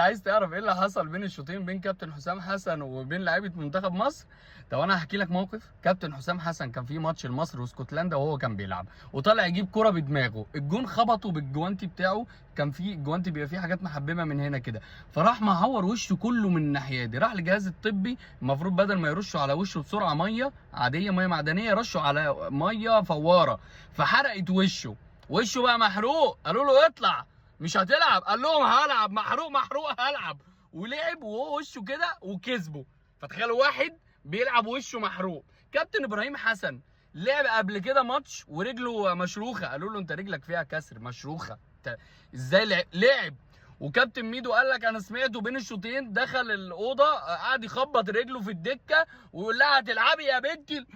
عايز تعرف ايه اللي حصل بين الشوطين بين كابتن حسام حسن وبين لعيبه منتخب مصر؟ طب انا هحكي لك موقف. كابتن حسام حسن كان في ماتش لمصر واسكتلندا وهو كان بيلعب، وطالع يجيب كرة بدماغه، الجون خبطه بالجوانتي بتاعه، كان في الجوانتي بيبقى فيه حاجات محببه من هنا كده، فراح معور وشه كله من الناحيه دي. راح للجهاز الطبي، المفروض بدل ما يرشوا على وشه بسرعه ميه عاديه، ميه معدنيه، رشوا على ميه فواره، فحرقت وشه. وشه بقى محروق، قالوا له اطلع مش هتلعب، قال لهم هلعب، محروق محروق هلعب، ولعب وهو وشه كده وكسبه. فتخيلوا واحد بيلعب وشه محروق. كابتن ابراهيم حسن لعب قبل كده ماتش ورجله مشروخه، قالوا له انت رجلك فيها كسر مشروخه، انت ازاي لعب؟ وكابتن ميدو قال لك انا سمعته بين الشوطين دخل الاوضه قعد يخبط رجله في الدكه ويقول لها هتلعبي يا بنتي،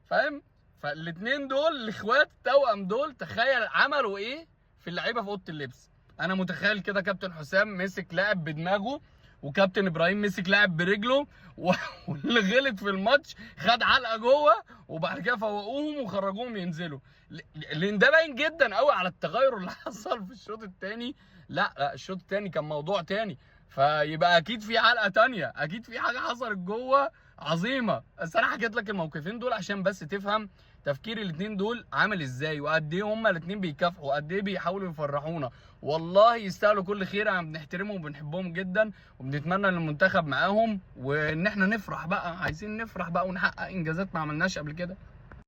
فاهم؟ فالاثنين دول الاخوات التوأم دول تخيل عملوا ايه في اللعيبه في اوضه اللبس. انا متخيل كده كابتن حسام مسك لاعب بدماغه، وكابتن ابراهيم مسك لاعب برجله واللي غلط في الماتش خد علقه جوه، وبعد كده فوقوهم وخرجوهم ينزلوا. لان ده باين جدا قوي على التغير اللي حصل في الشوط الثاني. لا الشوط الثاني كان موضوع تاني، فيبقى اكيد في علقه تانيه، اكيد في حاجه حصلت جوه عظيمه. بس انا حكيت لك الموقفين دول عشان بس تفهم تفكير الاثنين دول عامل ازاي، وقد ايه هما الاثنين بيكافحوا، وقد ايه بيحاولوا يفرحونا. والله يستاهلوا كل خير، انا بنحترمهم وبنحبهم جدا، وبنتمنى ان المنتخب معاهم، وان احنا نفرح بقى، عايزين نفرح بقى ونحقق انجازات ما عملناش قبل كده.